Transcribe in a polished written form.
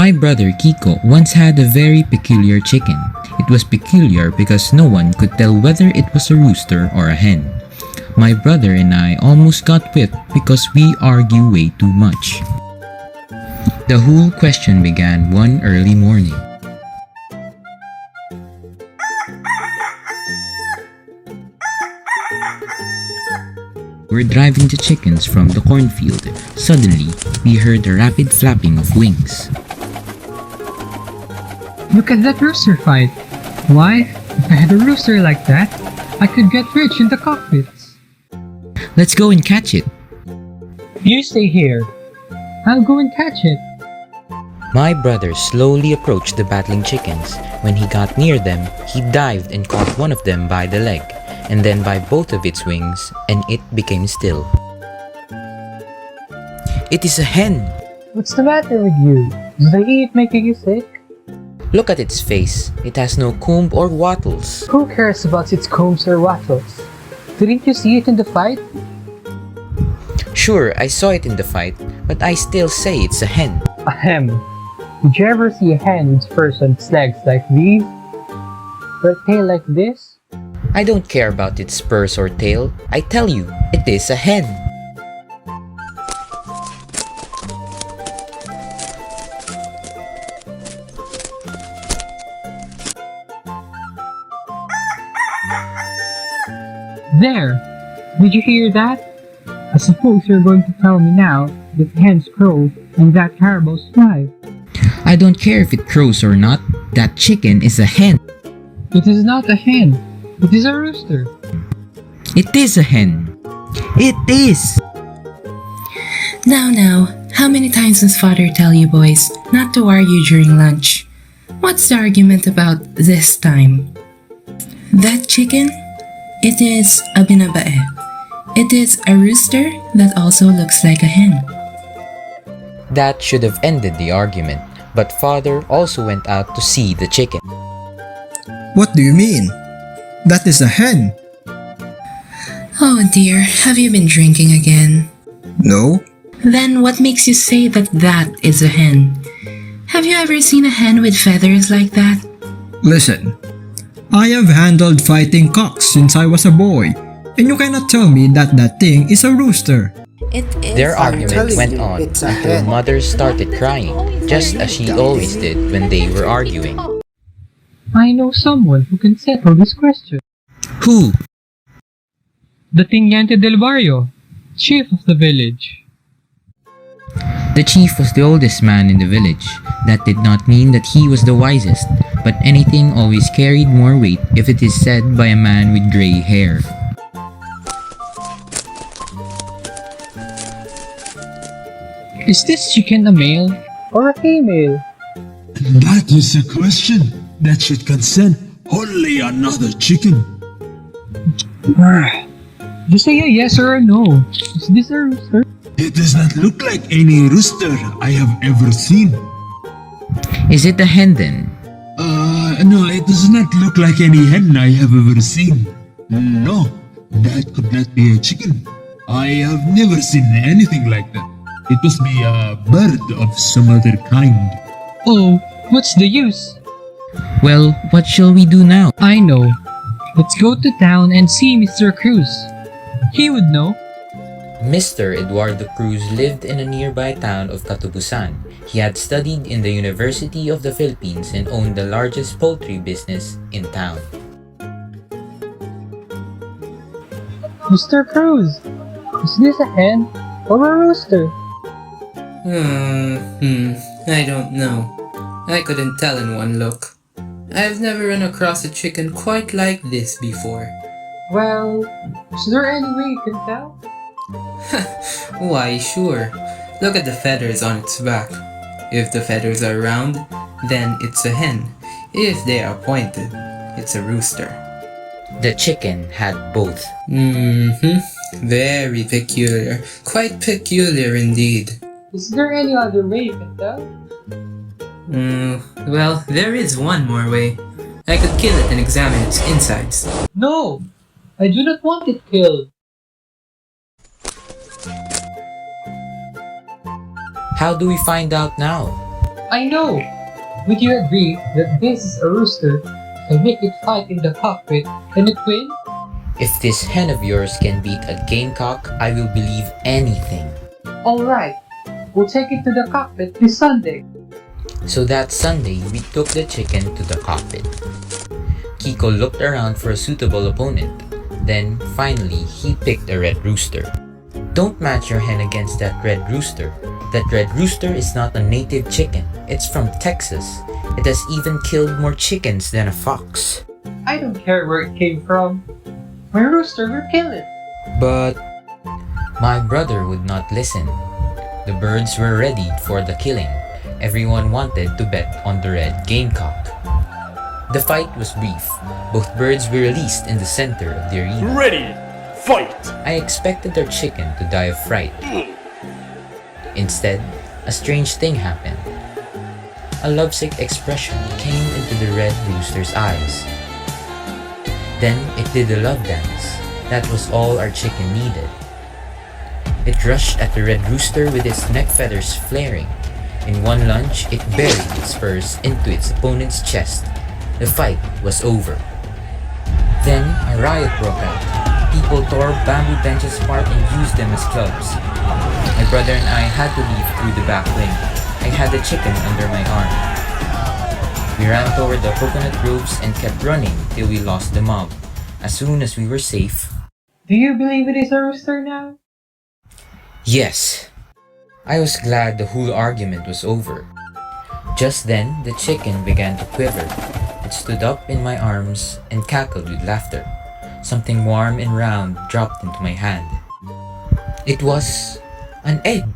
My brother Kiko once had a very peculiar chicken. It was peculiar because no one could tell whether it was a rooster or a hen. My brother and I almost got whipped because we argue way too much. The whole question began one early morning. We're driving the chickens from the cornfield. Suddenly, we heard a rapid flapping of wings. Look at that rooster fight. Why, if I had a rooster like that, I could get rich in the cockpits. Let's go and catch it. You stay here. I'll go and catch it. My brother slowly approached the battling chickens. When he got near them, he dived and caught one of them by the leg, and then by both of its wings, and it became still. It is a hen! What's the matter with you? Does the heat making you sick? Look at its face. It has no comb or wattles. Who cares about its combs or wattles? Didn't you see it in the fight? Sure, I saw it in the fight, but I still say it's a hen. Ahem. Did you ever see a hen with furs on its legs like these? Or a tail like this? I don't care about its spurs or tail. I tell you, it is a hen. There! Did you hear that? I suppose you're going to tell me now that hens crow and that carabos fly. I don't care if it crows or not. That chicken is a hen. It is not a hen. It is a rooster. It is a hen. It is! Now, how many times does father tell you boys not to argue during lunch? What's the argument about this time? That chicken? It is a binabae. It is a rooster that also looks like a hen. That should have ended the argument, but father also went out to see the chicken. What do you mean? That is a hen. Oh dear, have you been drinking again? No. Then what makes you say that that is a hen? Have you ever seen a hen with feathers like that? Listen, I have handled fighting cocks since I was a boy, and you cannot tell me that that thing is a rooster. Their argument went on until mother started crying, just as she always did when they were arguing. I know someone who can settle this question. Who? The Teniente del Barrio, chief of the village. The chief was the oldest man in the village. That did not mean that he was the wisest, but anything always carried more weight if it is said by a man with gray hair. Is this chicken a male or a female? That is a question that should concern only another chicken. Just say a yes or a no. Is this a rooster? It does not look like any rooster I have ever seen. Is it a hen then? No, it does not look like any hen I have ever seen. No, that could not be a chicken. I have never seen anything like that. It must be a bird of some other kind. Oh, what's the use? Well, what shall we do now? I know. Let's go to town and see Mr. Cruz. He would know. Mr. Eduardo Cruz lived in a nearby town of Katubusan. He had studied in the University of the Philippines and owned the largest poultry business in town. Mr. Cruz, is this a hen or a rooster? I don't know. I couldn't tell in one look. I've never run across a chicken quite like this before. Well, is there any way you can tell? Why, sure. Look at the feathers on its back. If the feathers are round, then it's a hen. If they are pointed, it's a rooster. The chicken had both. Very peculiar. Quite peculiar indeed. Is there any other way you can tell? Well, there is one more way. I could kill it and examine its insides. No! I do not want it killed. How do we find out now? I know! Would you agree that this is a rooster? I make it fight in the cockpit, can it win? If this hen of yours can beat a gamecock, I will believe anything. Alright, we'll take it to the cockpit this Sunday. So that Sunday, we took the chicken to the cockpit. Kiko looked around for a suitable opponent. Then, finally, he picked a red rooster. Don't match your hen against that red rooster. That red rooster is not a native chicken. It's from Texas. It has even killed more chickens than a fox. I don't care where it came from. My rooster will kill it. But my brother would not listen. The birds were ready for the killing. Everyone wanted to bet on the red gamecock. The fight was brief. Both birds were released in the center of the arena. Ready, fight! I expected their chicken to die of fright. Instead, a strange thing happened. A lovesick expression came into the red rooster's eyes. Then it did a love dance. That was all our chicken needed. It rushed at the red rooster with its neck feathers flaring. In one lunge, it buried its spurs into its opponent's chest. The fight was over. Then a riot broke out. People tore bamboo benches apart and used them as clubs. My brother and I had to leave through the back wing. I had the chicken under my arm. We ran toward the coconut groves and kept running till we lost the mob. As soon as we were safe... Do you believe it is a rooster now? Yes. I was glad the whole argument was over. Just then, the chicken began to quiver. It stood up in my arms and cackled with laughter. Something warm and round dropped into my hand. It was an egg.